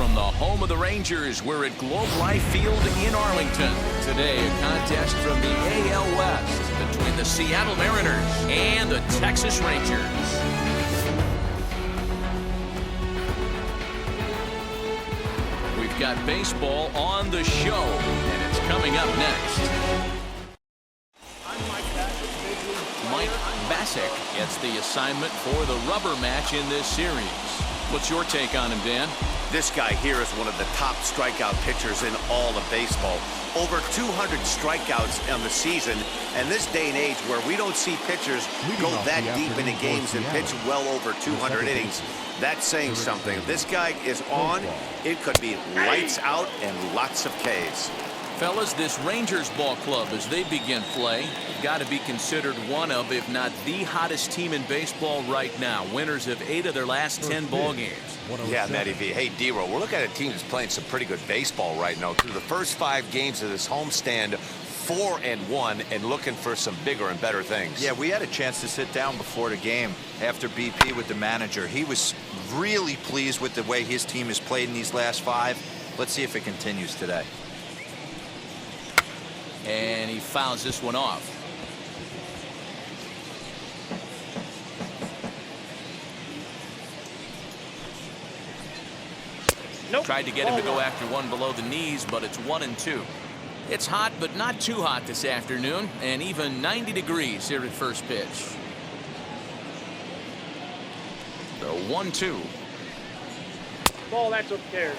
From the home of the Rangers, we're at Globe Life Field in Arlington. Today, a contest from the AL West between the Seattle Mariners and the Texas Rangers. We've got baseball on the show, and it's coming up next. Mike Bassick gets the assignment for the rubber match in this series. What's your take on him, Dan? This guy here is one of the top strikeout pitchers in all of baseball. Over 200 strikeouts on the season, and this day and age where we don't see pitchers go that deep into games and pitch well over 200 innings, that's saying something. If this guy is on, it could be lights out and lots of Ks. Fellas, this Rangers ball club, as they begin play, got to be considered one of, if not the hottest team in baseball right now. Winners of 8 of their last 10 ball games. Yeah, Matty V. Hey, D-Row, we're looking at a team that's playing some pretty good baseball right now. Through the first 5 games of this homestand, 4-1, and looking for some bigger and better things. Yeah, we had a chance to sit down before the game after BP with the manager. He was really pleased with the way his team has played in these last 5. Let's see if it continues today. And he fouls this one off. Nope. Tried to get him to go after one below the knees, but it's 1-2. It's hot, but not too hot this afternoon, and even 90 degrees here at first pitch. The 1-2. Ball, that's what cares.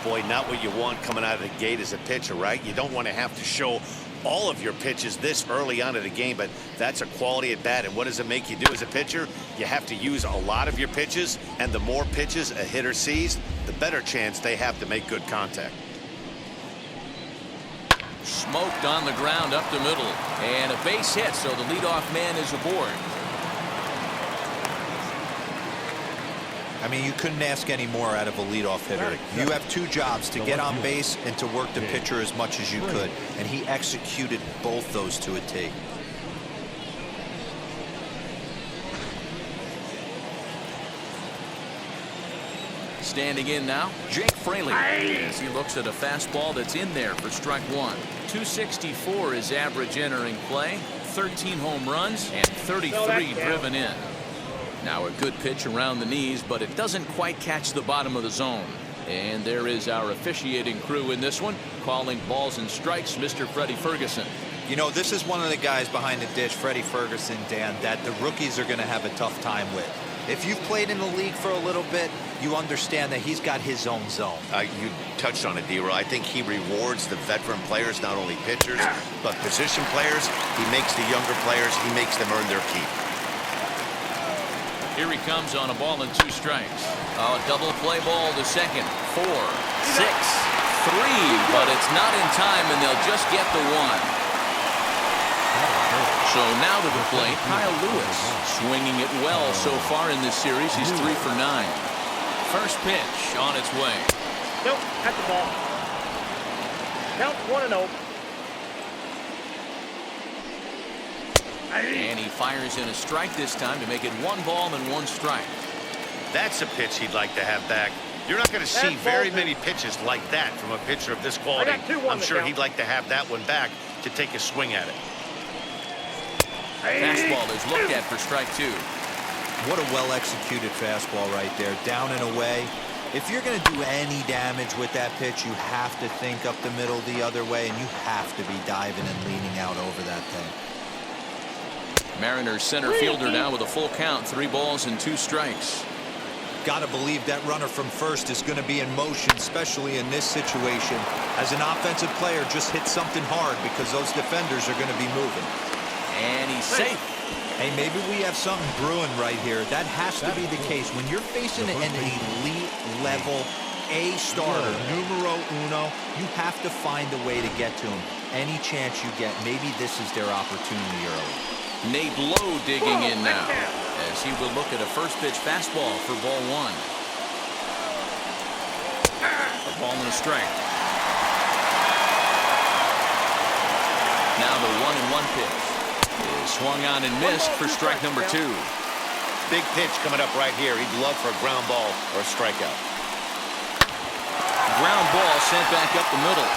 Boy, not what you want coming out of the gate as a pitcher, right? You don't want to have to show all of your pitches this early on in the game, but that's a quality at bat. And what does it make you do as a pitcher? You have to use a lot of your pitches, and the more pitches a hitter sees, the better chance they have to make good contact. Smoked on the ground up the middle, and a base hit, so the leadoff man is aboard. I mean, you couldn't ask any more out of a leadoff hitter. You have 2 jobs, to get on base and to work the pitcher as much as you could. And he executed both those to a T. Standing in now, Jake Fraley, as he looks at a fastball that's in there for strike 1. 264 is average entering play, 13 home runs, and 33 driven in. Now a good pitch around the knees, but it doesn't quite catch the bottom of the zone. And there is our officiating crew in this one, calling balls and strikes, Mr. Freddie Ferguson. You know, this is one of the guys behind the dish, Freddie Ferguson, Dan, that the rookies are going to have a tough time with. If you've played in the league for a little bit, you understand that he's got his own zone. You touched on it, D-Row. I think he rewards the veteran players, not only pitchers, but position players. He makes the younger players, he makes them earn their keep. Here he comes on a ball and 2 strikes. Oh, double play ball to second. 4, 6, 3, but it's not in time, and they'll just get the 1. So now to the plate, Kyle Lewis, swinging it well so far in this series. He's 3 for 9. First pitch on its way. Nope, at the ball. Count 1-0. And he fires in a strike this time to make it 1 ball and 1 strike. That's a pitch he'd like to have back. You're not going to see very many pitches like that from a pitcher of this quality. I'm sure he'd like to have that one back to take a swing at it. Fastball is looked at for strike 2. What a well-executed fastball right there, down and away. If you're going to do any damage with that pitch, you have to think up the middle the other way, and you have to be diving and leaning out over that thing. Mariners center fielder now with a full count, 3 balls and 2 strikes. Got to believe that runner from first is going to be in motion, especially in this situation. As an offensive player, just hit something hard because those defenders are going to be moving. And he's safe. Hey, maybe we have something brewing right here. That has to be the case. When you're facing an elite level A starter, numero uno, you have to find a way to get to him. Any chance you get, maybe this is their opportunity early. Nate Lowe digging in now as he will look at a first pitch fastball for ball 1. A ball and a strike. Now the 1-1 pitch is swung on and missed for strike number 2. Big pitch coming up right here. He'd love for a ground ball or a strikeout. Ground ball sent back up the middle.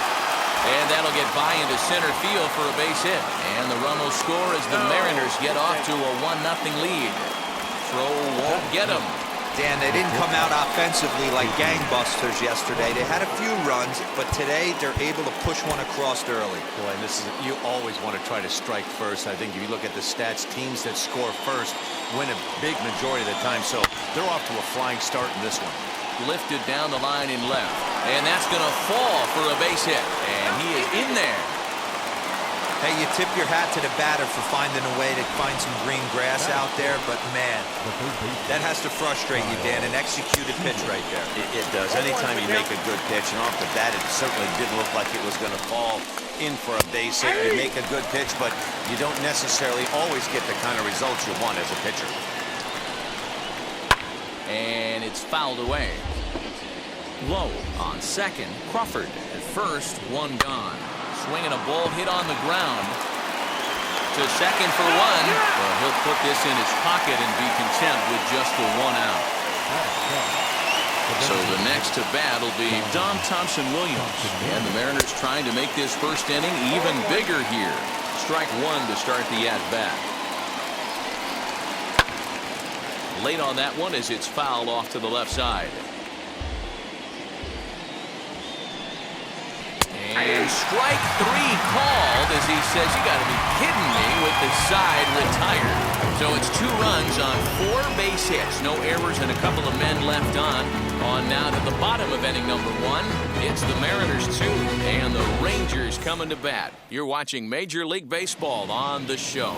And that'll get by into center field for a base hit. And the run will score as the Mariners get off to a 1-0 lead. Throw won't get him. Dan, they didn't come out offensively like gangbusters yesterday. They had a few runs, but today they're able to push one across early. Boy, and this is, you always want to try to strike first. I think if you look at the stats, teams that score first win a big majority of the time. So they're off to a flying start in this one. Lifted down the line in left. And that's going to fall for a base hit. And he is in there. Hey, you tip your hat to the batter for finding a way to find some green grass out there, but man, that has to frustrate you, Dan, an executed pitch right there. It does. Anytime you make a good pitch, and off the bat, it certainly didn't look like it was going to fall in for a base hit. You make a good pitch, but you don't necessarily always get the kind of results you want as a pitcher. And it's fouled away. Low on second. Crawford at first. One gone. Swinging a ball hit on the ground. To second for one. Well, he'll put this in his pocket and be content with just the 1 out. So the next to bat will be Dom Thompson-Williams. And the Mariners trying to make this first inning even bigger here. Strike one to start the at-bat. Late on that one as it's fouled off to the left side. And strike three called as he says, you got to be kidding me, with the side retired. So it's 2 runs on 4 base hits. No errors and a couple of men left on. On now to the bottom of inning number 1. It's the Mariners 2 and the Rangers coming to bat. You're watching Major League Baseball on the show.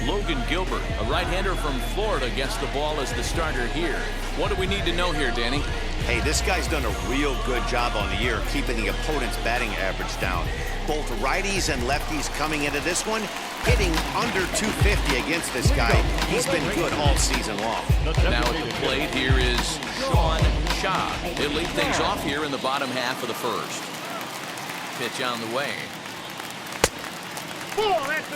Logan Gilbert, a right-hander from Florida, gets the ball as the starter here. What do we need to know here, Danny? Hey, this guy's done a real good job on the year keeping the opponent's batting average down. Both righties and lefties coming into this one, hitting under 250 against this guy. He's been good all season long. Now at the plate here is Sean Shaw. He'll lead things off here in the bottom half of the first. Pitch on the way.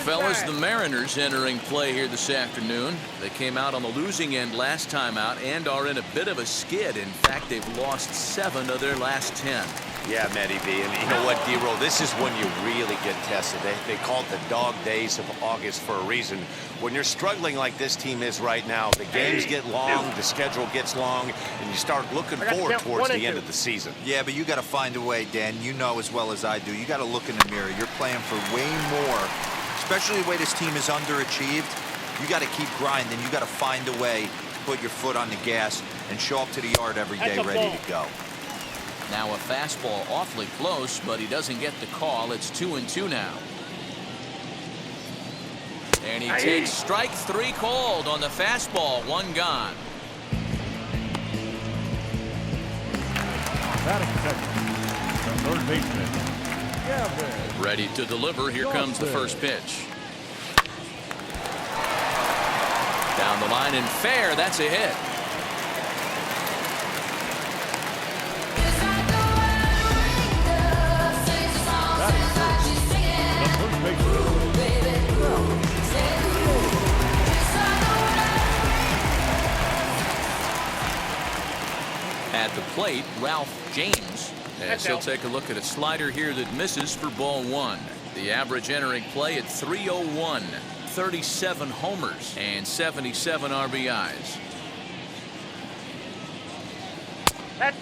Fellas, the Mariners entering play here this afternoon. They came out on the losing end last time out and are in a bit of a skid. In fact, they've lost 7 of their last 10. Yeah, Matty B. And you know what, D-Roll? This is when you really get tested. They call it the dog days of August for a reason. When you're struggling like this team is right now, the games get long, the schedule gets long, and you start looking forward towards the end of the season. Yeah, but you got to find a way, Dan. You know as well as I do. You got to look in the mirror. You're playing for way more, especially the way this team is underachieved. You got to keep grinding. You got to find a way to put your foot on the gas and show up to the yard every day ready to go. Now a fastball awfully close, but he doesn't get the call. It's 2-2 now. And he takes strike 3 called on the fastball. 1 gone. Third baseman. Ready to deliver. Here comes the first pitch. Down the line and fair. That's a hit. At the plate, Ralph James, as he'll take a look at a slider here that misses for ball 1. The average entering play at 301, 37 homers and 77 RBIs.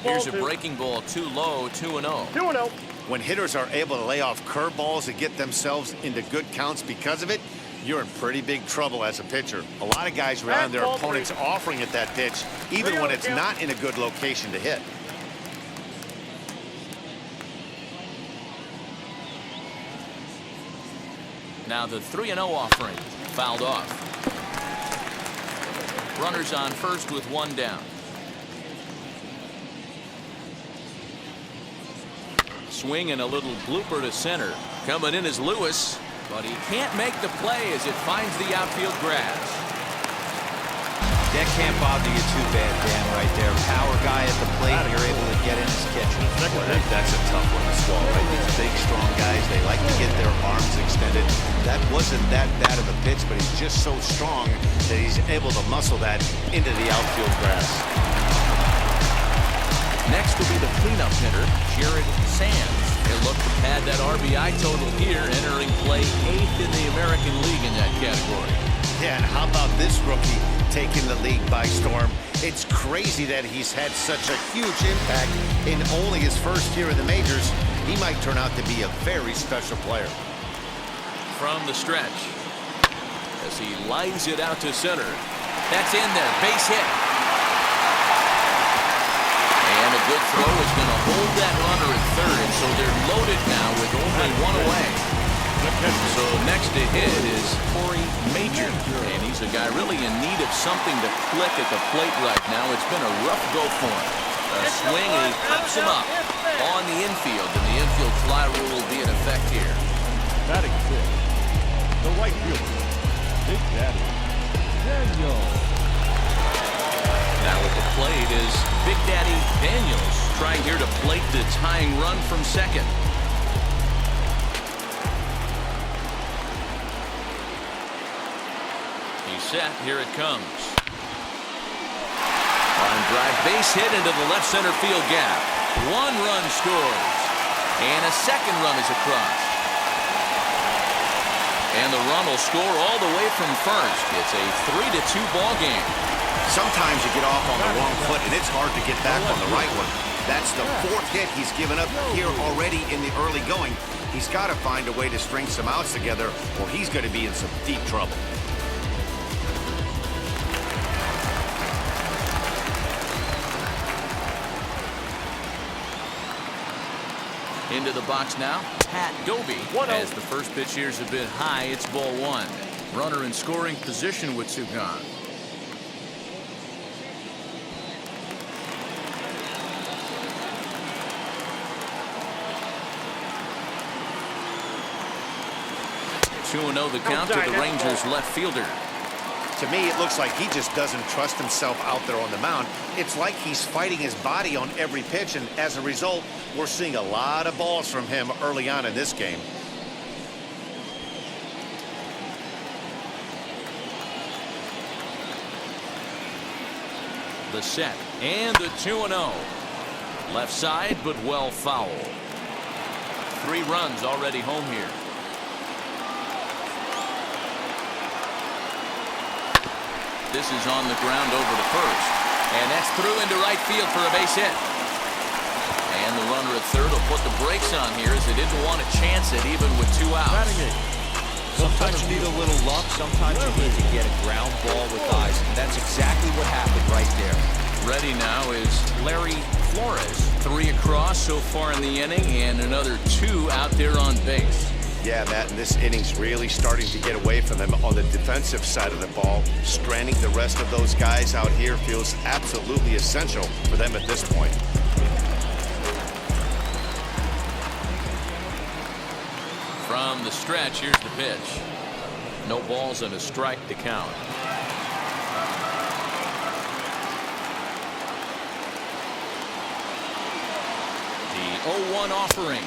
Here's a breaking ball, too low, 2-0. 2-0. When hitters are able to lay off curveballs and get themselves into good counts because of it, you're in pretty big trouble as a pitcher. A lot of guys rely on their opponents offering it that pitch, even when it's not in a good location to hit. Now the 3-0 offering, fouled off. Runners on first with 1 down. Swing and a little blooper to center. Coming in is Lewis, but he can't make the play as it finds the outfield grass. That can't bother you too bad, Dan, right there. Power guy at the plate, and you're able to get in his kitchen. Well, that's a tough one to swallow, right? These big, strong guys, they like to get their arms extended. That wasn't that bad of a pitch, but he's just so strong that he's able to muscle that into the outfield grass. Next will be the cleanup hitter, Jared Sands. He'll look to pad that RBI total here, entering play 8th in the American League in that category. Yeah, and how about this rookie taking the league by storm? It's crazy that he's had such a huge impact in only his first year in the majors. He might turn out to be a very special player. From the stretch, as he lines it out to center. That's in there, base hit. And a good throw is going to hold that runner at third, so they're loaded now with only one away. So next to hit is Corey Major, and he's a guy really in need of something to click at the plate right now. It's been a rough go for him. A swing, and he pops him up on the infield, and the infield fly rule will be in effect here. Batting fifth, the right fielder, Big Daddy Daniels. Now at the plate is Big Daddy Daniels, trying here to plate the tying run from second. He's set. Here it comes. Line drive, base hit into the left center field gap. 1 run scores, and a second run is across. And the run will score all the way from first. It's a 3-2 ball game. Sometimes you get off on the wrong foot, and it's hard to get back on the right one. That's the 4th hit he's given up here already in the early going. He's got to find a way to string some outs together, or he's going to be in some deep trouble. Into the box now, Pat Doby. As the first pitch here is a bit high, it's ball 1. Runner in scoring position with 2 gone. Two-0 the count to the Rangers left fielder. To me, it looks like he just doesn't trust himself out there on the mound. It's like he's fighting his body on every pitch, and as a result, we're seeing a lot of balls from him early on in this game. The set and the 2-0. Left side, but well foul. 3 runs already home here. This is on the ground over to first. And that's through into right field for a base hit. And the runner at third will put the brakes on here as they didn't want to chance it even with 2 outs. Sometimes you need a little luck. Sometimes you need to get a ground ball with eyes. And that's exactly what happened right there. Ready now is Larry Flores. 3 across so far in the inning and another 2 out there on base. Yeah, Matt, and this inning's really starting to get away from them on the defensive side of the ball. Stranding the rest of those guys out here feels absolutely essential for them at this point. From the stretch, here's the pitch. No balls and a strike to count. The 0-1 offering.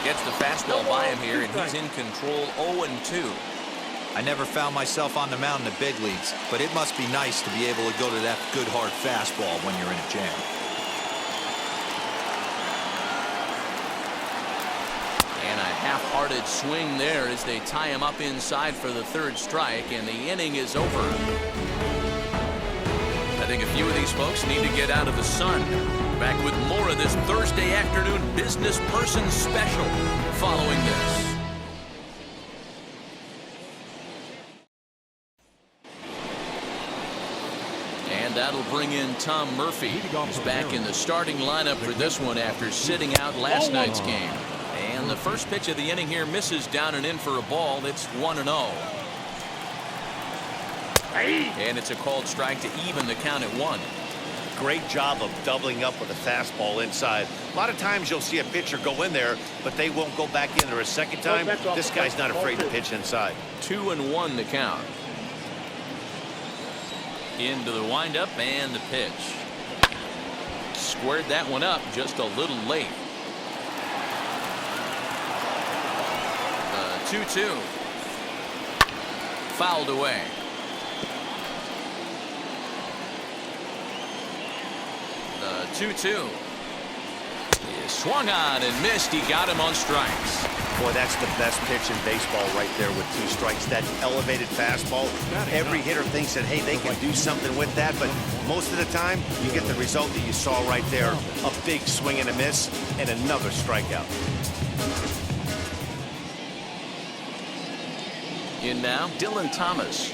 Gets the fastball by him here, and he's in control 0-2. I never found myself on the mound in the big leagues, but it must be nice to be able to go to that good hard fastball when you're in a jam. And a half-hearted swing there as they tie him up inside for the 3rd strike, and the inning is over. I think a few of these folks need to get out of the sun. Back with more of this Thursday afternoon business person special following this. And that'll bring in Tom Murphy. He's back in the starting lineup for this one after sitting out last night's game. And the first pitch of the inning here misses down and in for a ball. It's 1-0. And it's a called strike to even the count at 1. Great job of doubling up with a fastball inside. A lot of times you'll see a pitcher go in there, but they won't go back in there a second time. This guy's not afraid to pitch inside. 2-1 the count. Into the windup and the pitch. Squared that one up just a little late. 2-2. Fouled away. The 2-2. He swung on and missed. He got him on strikes. Boy, that's the best pitch in baseball right there with 2 strikes. That elevated fastball. Every hitter thinks that, hey, they can do something with that, but most of the time, you get the result that you saw right there. A big swing and a miss, and another strikeout. In now, Dylan Thomas.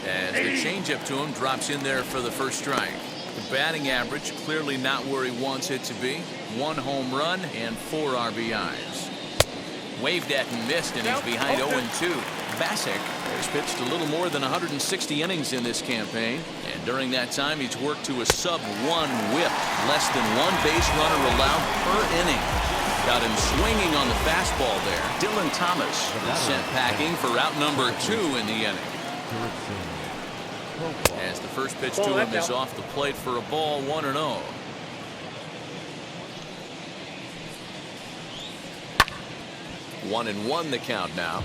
As the changeup to him drops in there for the first strike. The batting average clearly not where he wants it to be. 1 home run and 4 RBIs. Waved at and missed, and he's behind 0-2. Bassick has pitched a little more than 160 innings in this campaign, and during that time he's worked to a sub-1 whip. Less than 1 base runner allowed per inning. Got him swinging on the fastball there. Dylan Thomas is sent packing for out number 2 in the inning. As the first pitch to him is off the plate for a ball, 1-0. One and 1 the count now.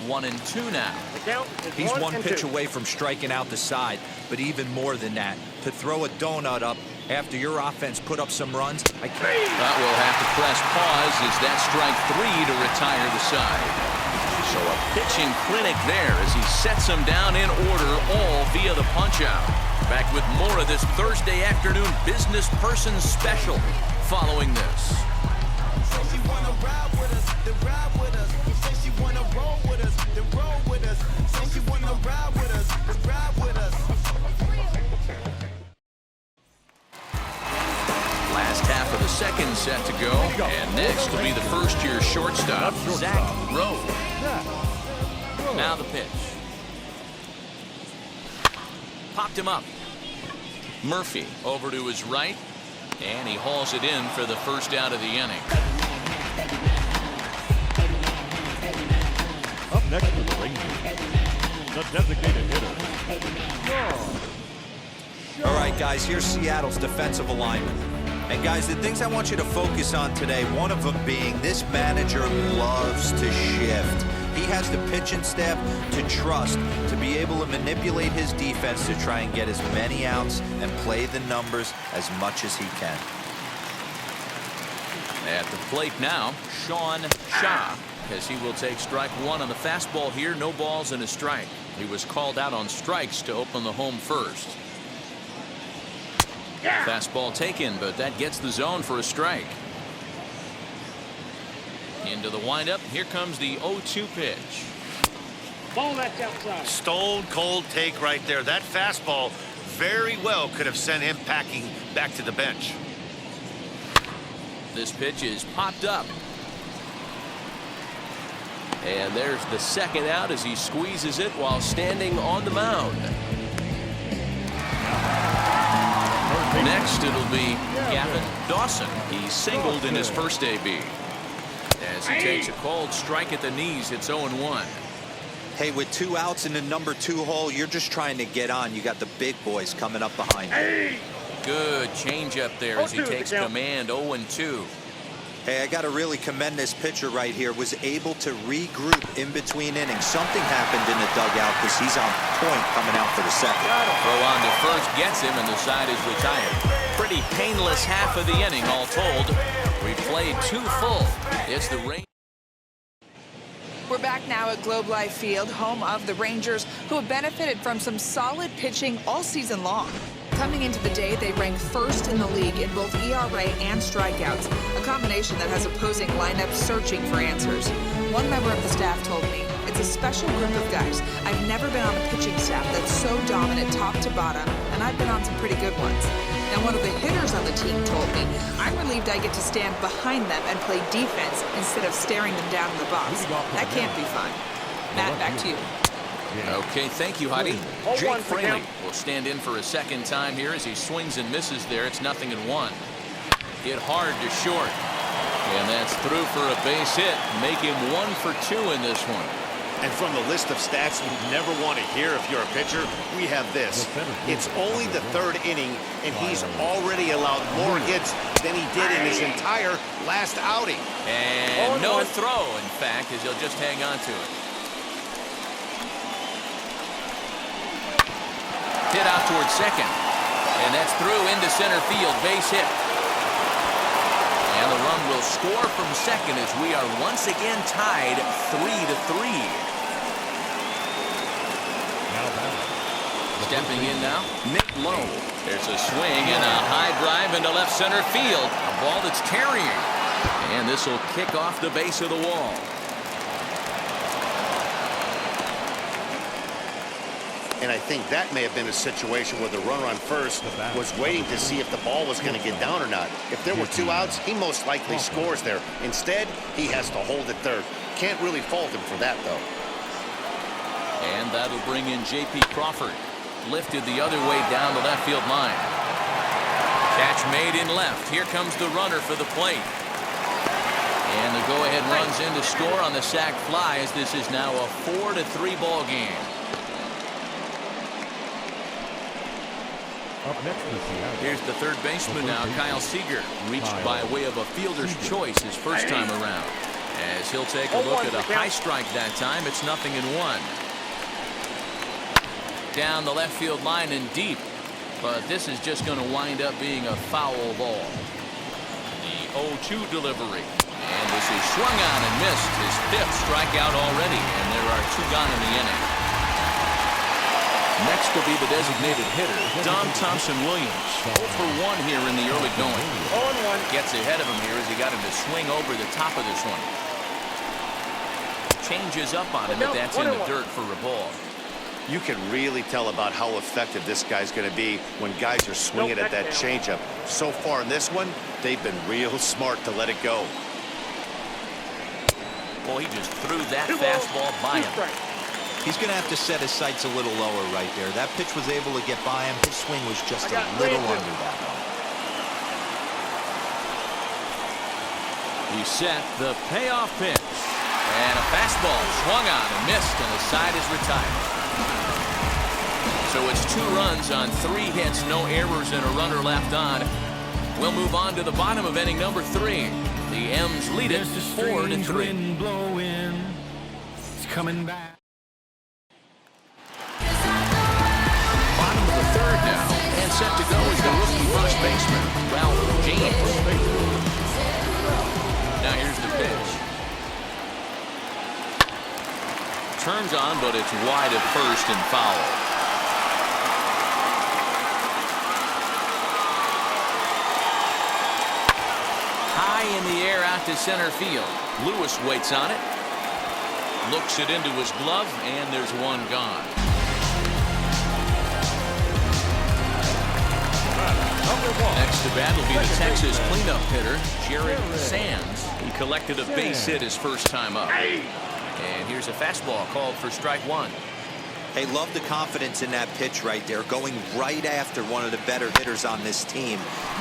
One and 2 now. He's 1 pitch away from striking out the side, but even more than that, to throw a donut up after your offense put up some runs, I can't. But we'll have to press pause as that strike 3 to retire the side. So a pitching clinic there as he sets them down in order, all via the punch-out. Back with more of this Thursday afternoon business person special following this. Last half of the second set to go, and next will be the first-year shortstop, Zach Rose. Now the pitch. Popped him up. Murphy over to his right, and he hauls it in for the first out of the inning. Up next to the Rangers, the designated hitter. All right, guys, here's Seattle's defensive alignment. And, guys, the things I want you to focus on today, one of them being this manager loves to shift. He has the pitching staff to trust to be able to manipulate his defense to try and get as many outs and play the numbers as much as he can. At the plate now, Sean Shaw, as he will take strike 1 on the fastball here. No balls and a strike. He was called out on strikes to open the home first. Fastball taken, but that gets the zone for a strike. Into the windup. Here comes the 0-2 pitch. Ball that's outside. Stone cold take right there. That fastball very well could have sent him packing back to the bench. This pitch is popped up. And there's the second out as he squeezes it while standing on the mound. Next, it'll be Gavin Dawson. He singled in his first AB. As he takes a cold strike at the knees, it's 0-1. Hey, with 2 outs in the number 2 hole, you're just trying to get on. You got the big boys coming up behind you. Good changeup there as he takes command. 0-2. Hey, I got to really commend this pitcher right here. Was able to regroup in between innings. Something happened in the dugout because he's on point coming out for the second. Throw on to first gets him, and the side is retired. Pretty painless half of the inning, all told. We played 2 full. It's the Rangers. We're back now at Globe Life Field, home of the Rangers, who have benefited from some solid pitching all season long. Coming into the day, they rank first in the league in both ERA and strikeouts, a combination that has opposing lineups searching for answers. One member of the staff told me, it's a special group of guys. I've never been on a pitching staff that's so dominant top to bottom, and I've been on some pretty good ones. Now, one of the hitters on the team told me, I'm relieved I get to stand behind them and play defense instead of staring them down in the box. That can't be fun. Matt, back to you. Okay, thank you, Heidi. Jake Fraley will stand in for a second time here as he swings and misses there. It's 0-1. Hit hard to short. And that's through for a base hit. Make him 1 for 2 in this one. And from the list of stats you never want to hear if you're a pitcher, we have this. It's only the 3rd inning, and he's already allowed more hits than he did in his entire last outing. And no throw, in fact, as he'll just hang on to it. Hit out towards second. And that's through into center field. Base hit. And the run will score from second as we are once again tied 3-3. Stepping in now, Nick Lowe. There's a swing and a high drive into left center field. A ball that's carrying. And this will kick off the base of the wall. And I think that may have been a situation where the runner on first was waiting to see if the ball was going to get down or not. If there were 2 outs, he most likely scores there. Instead, he has to hold it third. Can't really fault him for that, though. And that'll bring in J.P. Crawford. Lifted the other way down the left field line. Catch made in left. Here comes the runner for the plate. And the go-ahead runs in to score on the sac fly as this is now a 4-3 ball game. Up next is Seattle. Here's the third baseman now, Kyle Seager. Reached by way of a fielder's choice his first time around. As he'll take a look at a high strike that time, it's 0-1. Down the left field line and deep. But this is just going to wind up being a foul ball. The 0-2 delivery. And this is swung on and missed. His 5th strikeout already. And there are 2 gone in the inning. Next will be the designated hitter, Don Thompson-Williams. 0 for 1 here in the early going. 0-1. Gets ahead of him here as he got him to swing over the top of this one. Changes up on him, but that's in the dirt for a ball. You can really tell about how effective this guy's going to be when guys are swinging at that changeup. So far in this one, they've been real smart to let it go. Boy, he just threw that fastball by him. He's going to have to set his sights a little lower right there. That pitch was able to get by him. His swing was just a little under that. He set the payoff pitch. And a fastball swung on and missed, and the side is retired. So it's 2 runs on 3 hits, no errors, and a runner left on. We'll move on to the bottom of inning number 3. The M's lead it 4-3. It's coming back. Bottom of the 3rd now, and set to go is the rookie first baseman, Ralph James. Now here's the pitch. Turns on, but it's wide at first and foul. High in the air out to center field. Lewis waits on it. Looks it into his glove, and there's 1 gone. Next to bat will be the Texas cleanup hitter, Jared Sands. He collected a base hit his first time up. And here's a fastball called for strike 1. Hey, love the confidence in that pitch right there. Going right after one of the better hitters on this team.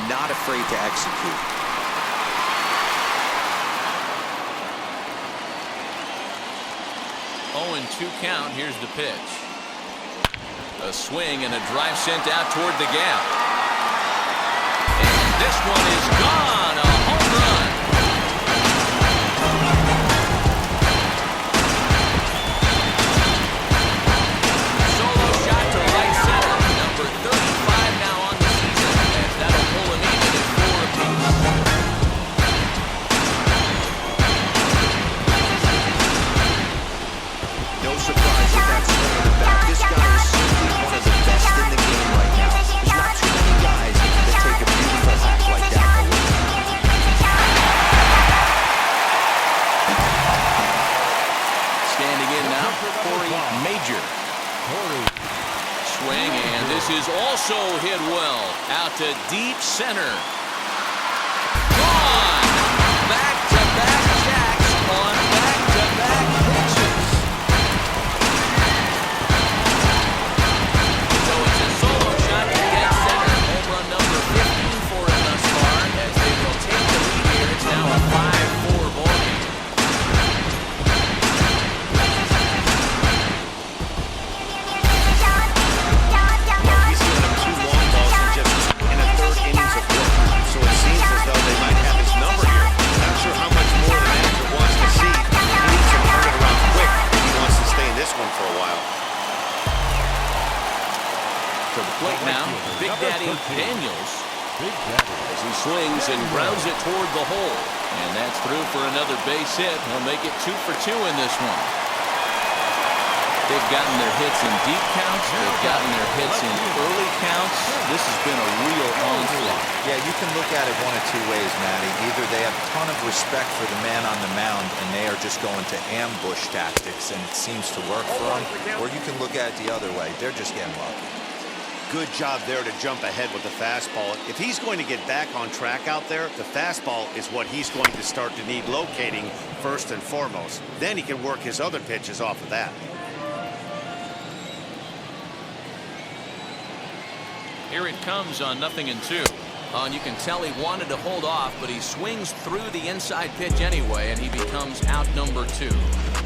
Not afraid to execute. 0-2 count. Here's the pitch. A swing and a drive sent out toward the gap. And this one is gone. A home run. Solo shot to right center. Number 35 now on the season. As that'll pull him even at 4 apiece. No surprise with that swing in the back. This guy is simply one of the best in the game right now. There's not too many guys that take a beautiful hack like that. Standing in now, Corey Major. Swing, and this is also hit well. Out to deep center. Gone! Back-to-back jacks on back-to-back pitches. So it's a solo shot to dead center. Home run number 15 for him thus far. As they will take the lead here, it's now a 5-4 ball game. He's given up 2 long balls in a 3rd innings of work. So it seems as though they might have his number here. Not sure how much more the manager wants to see. He needs to turn it around quick if he wants to stay in this one for a while. To the plate now, Big Daddy Daniels. Big Daddy. As he swings and grounds it toward the hole. And that's through for another base hit. He'll make it 2 for 2 in this one. They've gotten their hits in deep counts. They've gotten their hits in early counts. This has been a real onslaught. Yeah, you can look at it one of two ways, Matty. Either they have a ton of respect for the man on the mound and they are just going to ambush tactics and it seems to work for them, or you can look at it the other way. They're just getting lucky. Good job there to jump ahead with the fastball. If he's going to get back on track out there, the fastball is what he's going to start to need locating first and foremost. Then he can work his other pitches off of that. Here it comes on 0-2. And you can tell he wanted to hold off, but he swings through the inside pitch anyway, and he becomes out number 2.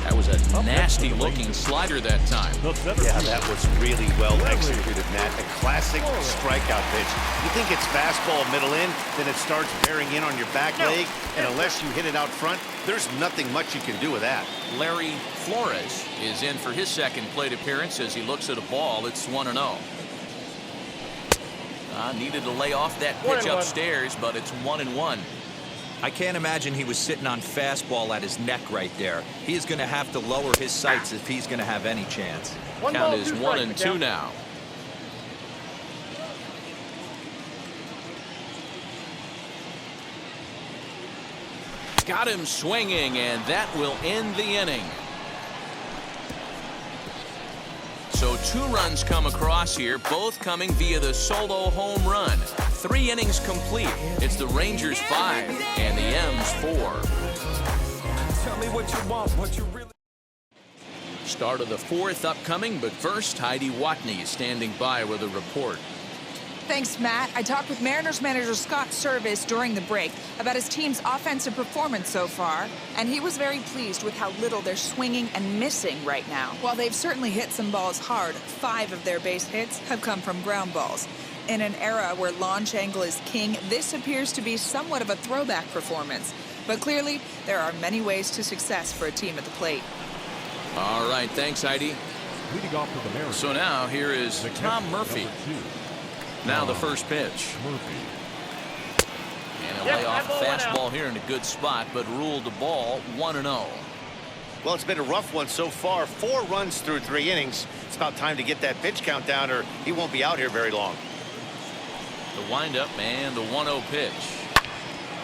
That was a nasty-looking slider that time. Yeah, that was really well executed, Matt. A classic strikeout pitch. You think it's fastball middle in, then it starts bearing in on your back leg, and unless you hit it out front, there's nothing much you can do with that. Larry Flores is in for his second plate appearance as he looks at a ball. It's 1-0. Needed to lay off that pitch upstairs, but it's 1-1. I can't imagine he was sitting on fastball at his neck right there. He is going to have to lower his sights if he's going to have any chance. Count is 1-2 now. Got him swinging, and that will end the inning. So 2 runs come across here, both coming via the solo home run. 3 innings complete. It's the Rangers 5 and the M's 4. Tell me what you want, what you really. Start of the 4th upcoming, but first, Heidi Watney is standing by with a report. Thanks, Matt. I talked with Mariners manager Scott Service during the break about his team's offensive performance so far, and he was very pleased with how little they're swinging and missing right now. While they've certainly hit some balls hard, 5 of their base hits have come from ground balls. In an era where launch angle is king, this appears to be somewhat of a throwback performance. But clearly, there are many ways to success for a team at the plate. All right, thanks, Heidi. Leading off for the Mariners. So now here is The Tom catcher, Murphy. number 2. Now the first pitch. Murphy. And he'll lay off a fastball here in a good spot, but ruled the ball 1-0. Well, it's been a rough one so far. 4 runs through 3 innings. It's about time to get that pitch count down or he won't be out here very long. The windup and the 1-0 pitch.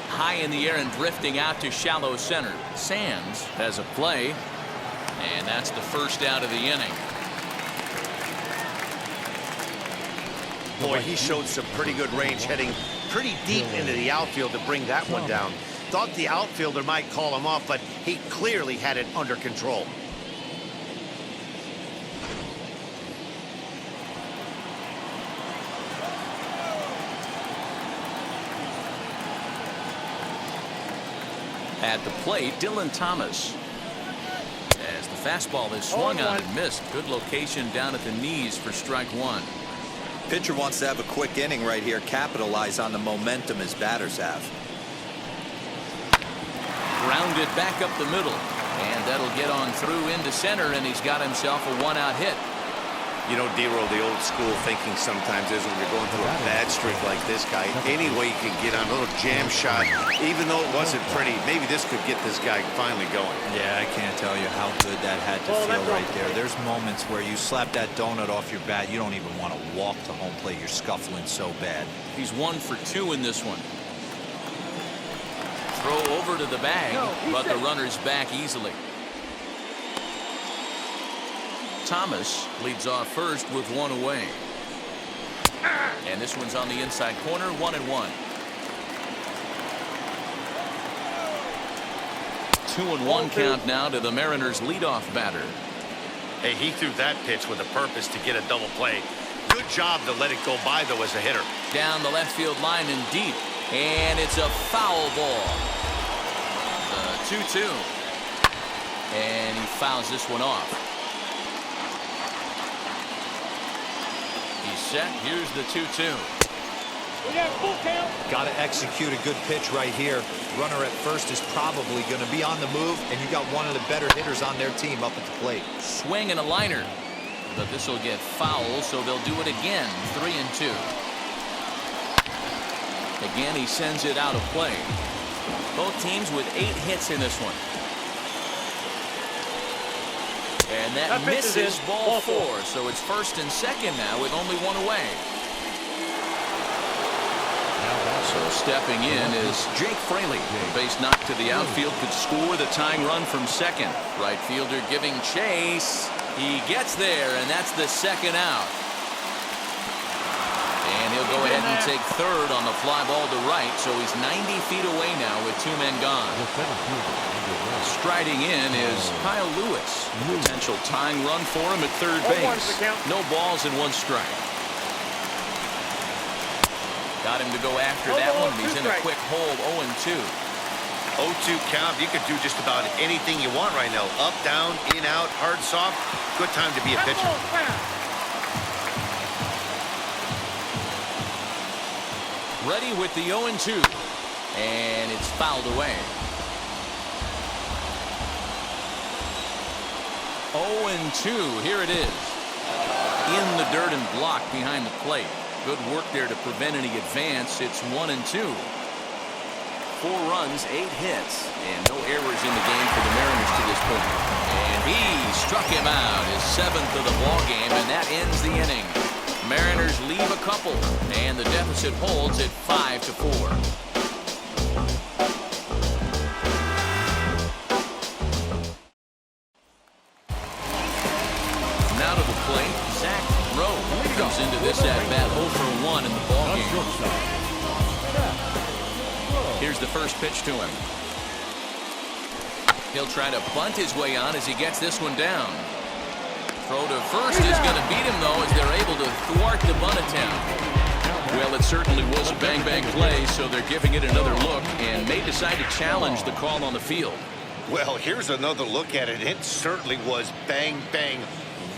High in the air and drifting out to shallow center. Sands has a play, and that's the first out of the inning. Boy, he showed some pretty good range heading pretty deep into the outfield to bring that one down. Thought the outfielder might call him off, but he clearly had it under control. At the plate, Dylan Thomas. As the fastball is swung on and missed. Good location down at the knees for strike 1. Pitcher wants to have a quick inning right here, capitalize on the momentum his batters have. Grounded back up the middle, and that'll get on through into center, and he's got himself a 1-out hit. You know, D-Roll, the old school thinking sometimes is when you're going through a bad streak like this guy, any way you can get on a little jam shot, even though it wasn't pretty, maybe this could get this guy finally going. Yeah, I can't tell you how good that had to feel right there. There's moments where you slap that donut off your bat, you don't even want to walk to home plate. You're scuffling so bad. He's 1 for 2 in this one. Throw over to the bag, but the runner's back easily. Thomas leads off first with 1 away. And this one's on the inside corner, 1-1. 2-1 count now to the Mariners' leadoff batter. Hey, he threw that pitch with a purpose to get a double play. Good job to let it go by, though, as a hitter. Down the left field line and deep. And it's a foul ball. 2-2. And he fouls this one off. He's set. Here's the 2-2. We got full count. Got to execute a good pitch right here. Runner at first is probably going to be on the move, and you got one of the better hitters on their team up at the plate. Swing and a liner. but this will get foul, so they'll do it again. 3-2. Again, he sends it out of play. Both teams with 8 hits in this one. And that misses ball 4. So it's 1st and 2nd now with only 1 away. So stepping in is Jake Fraley. The base knock to the outfield could score the tying run from second. Right fielder giving chase. He gets there, and that's the 2nd out. And he'll go ahead and take 3rd on the fly ball to right, so he's 90 feet away now with 2 men gone. Striding in is Kyle Lewis. Potential tying run for him at 3rd base. No balls and 1 strike. Got him to go after that one. He's in a quick hold. 0-2. 0-2 count. You could do just about anything you want right now. Up, down, in, out, hard, soft. Good time to be a pitcher. Ready with the 0-2. And it's fouled away. 0-2. Here it is. In the dirt and blocked behind the plate. Good work there to prevent any advance. It's 1-2. 4 runs, 8 hits, and no errors in the game for the Mariners to this point. And he struck him out, his 7th of the ball game, and that ends the inning. Mariners leave a couple, and the deficit holds at 5-4. Now to the plate, Zach Rowe comes into this at-bat 0-for-1 in the ball game. Here's the first pitch to him. He'll try to bunt his way on as he gets this one down. Throw to first is going to beat him, though, as they're able to thwart the bunt attempt. Well, it certainly was a bang-bang play, so they're giving it another look and may decide to challenge the call on the field. Well, here's another look at it. It certainly was bang, bang.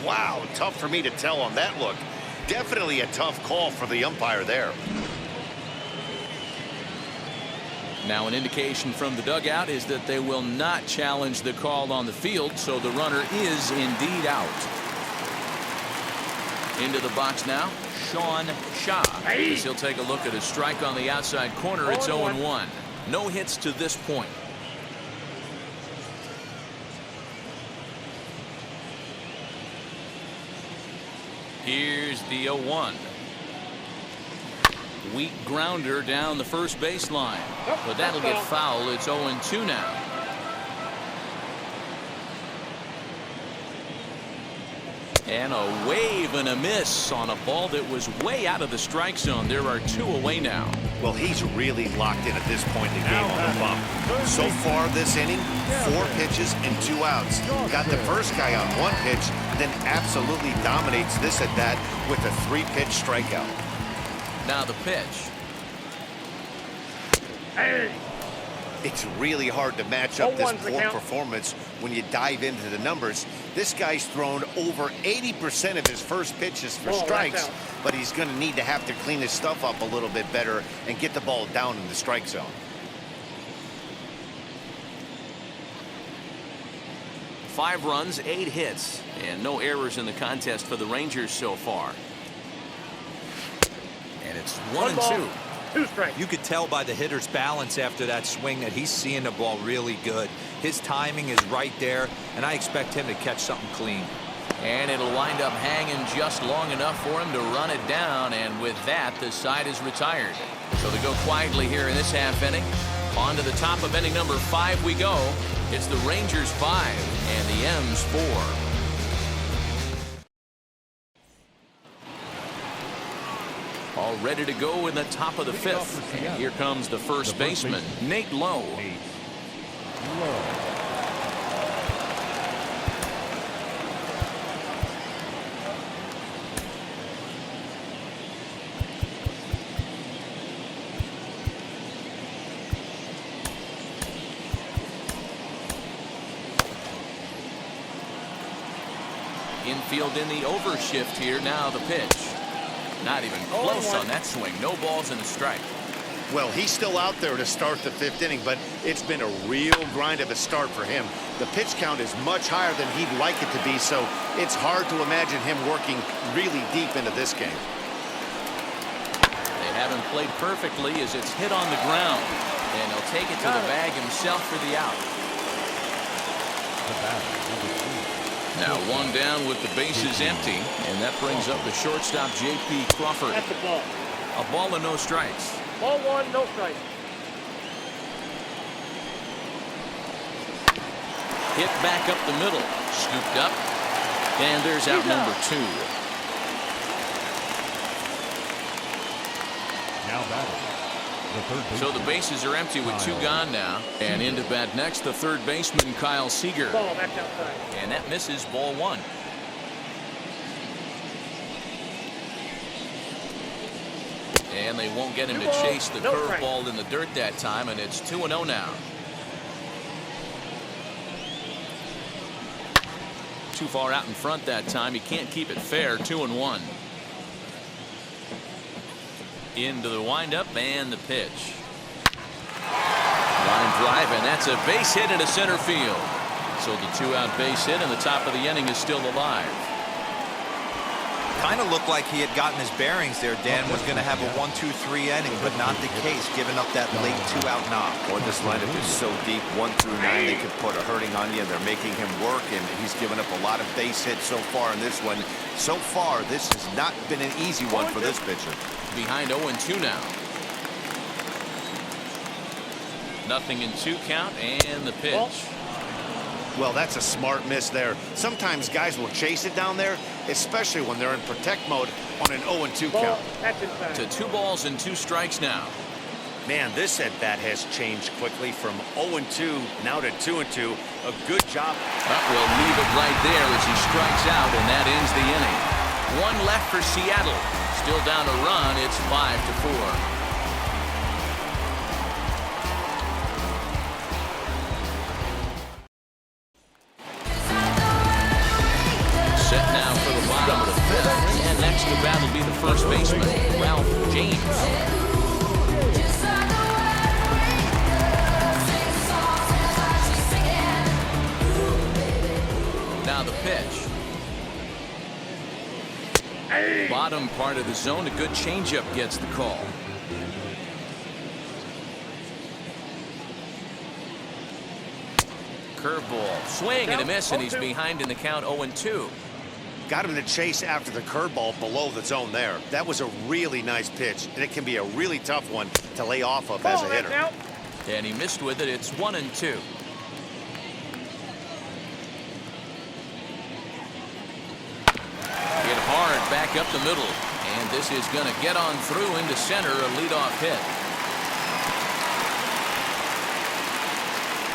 Wow, tough for me to tell on that look. Definitely a tough call for the umpire there. Now an indication from the dugout is that they will not challenge the call on the field, so the runner is indeed out. Into the box now, Sean Shaw. As he'll take a look at a strike on the outside corner. It's 0-1. No hits to this point. Here's the 0-1. Weak grounder down the first baseline, but that'll get foul. It's 0-2 now. And a wave and a miss on a ball that was way out of the strike zone. There are 2 away now. Well, he's really locked in at this point in the game on the bump. So far this inning, 4 pitches and 2 outs. Got the first guy on 1 pitch, then absolutely dominates this at bat with a 3-pitch strikeout. Now the pitch. It's really hard to match up this poor performance when you dive into the numbers. This guy's thrown over 80% of his first pitches for strikes, but he's going to need to have to clean his stuff up a little bit better and get the ball down in the strike zone. Five runs, 8 hits, and no errors in the contest for the Rangers so far. And it's 1-2. You could tell by the hitter's balance after that swing that he's seeing the ball really good. His timing is right there, and I expect him to catch something clean. And it'll wind up hanging just long enough for him to run it down, and with that, the side is retired. So they go quietly here in this half inning. On to the top of inning number 5 we go. It's the Rangers 5 and the M's 4. All ready to go in the top of the 5th. And here comes the first baseman, Nate Lowe. Infield in the overshift here. Now the pitch. Not even close on that swing. No balls and a strike. Well, he's still out there to start the 5th inning, but it's been a real grind of a start for him. The pitch count is much higher than he'd like it to be, so it's hard to imagine him working really deep into this game. They haven't played perfectly as it's hit on the ground, and he'll take it to the bag himself for the out. Now 1 down with the bases empty, and that brings up the shortstop J.P. Crawford. That's a ball. A ball and no strikes. Ball 1, no strike. Hit back up the middle, scooped up, and there's out number 2. Now batting. So the bases are empty with 2 gone now. And into bat next, the third baseman, Kyle Seager. Ball back outside. And that misses, ball 1. And they won't get him to chase the curveball in the dirt that time, and it's 2-0 now. Too far out in front that time. He can't keep it fair. 2-1. Into the windup and the pitch. Line drive, and that's a base hit into center field. So the 2-out base hit, and the top of the inning is still alive. Kind of looked like he had gotten his bearings there. Dan was going to have a 1-2-3 inning, but not the case, giving up that late 2-out knock. Boy, this lineup is so deep, 1 through 9, they could put a hurting on you. They're making him work, and he's given up a lot of base hits so far in this one. So far, this has not been an easy one for this pitcher. Behind 0-2 now. Nothing in 2 count, and the pitch. Well, that's a smart miss there. Sometimes guys will chase it down there, especially when they're in protect mode on an 0-2 count. That's inside. To 2 balls and 2 strikes now. Man, this at-bat has changed quickly from 0-2 now to 2-2. A good job. We'll leave it right there as he strikes out, and that ends the inning. 1 left for Seattle. Still down a run. It's 5-4. Set now for the bottom of the 5th, and next to bat will be the first baseman, Ralph James. Now the pitch. Bottom part of the zone, a good changeup gets the call. Curveball, swing and a miss, and he's behind in the count 0-2. Got him to chase after the curveball below the zone there. That was a really nice pitch, and it can be a really tough one to lay off of as a hitter. And he missed with it. It's 1-2. Hit hard back up the middle, and this is going to get on through into center, a leadoff hit.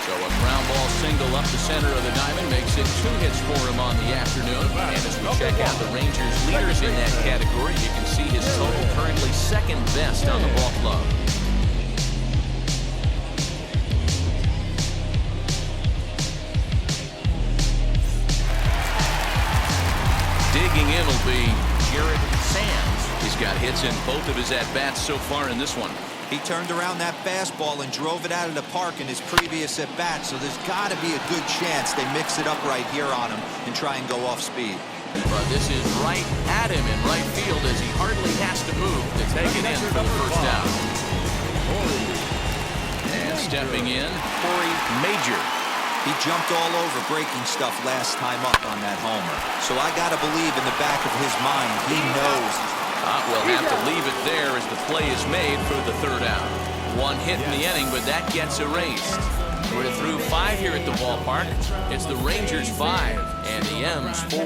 So a ground ball single up the center of the diamond makes it 2 hits for him on the afternoon. And as we check out the Rangers leaders in that category, you can see his total currently 2nd best on the ball club. Digging in will be Jared Sands. He's got hits in both of his at-bats so far in this one. He turned around that fastball and drove it out of the park in his previous at-bat, so there's got to be a good chance they mix it up right here on him and try and go off speed. But this is right at him in right field as he hardly has to move to take it in for the first out. And stepping in, Corey Major. He jumped all over breaking stuff last time up on that homer. So I got to believe in the back of his mind, he knows. We'll have to leave it there as the play is made for the 3rd out. 1 hit in the inning, but that gets erased. We're through 5 here at the ballpark. It's the Rangers 5 and the M's 4.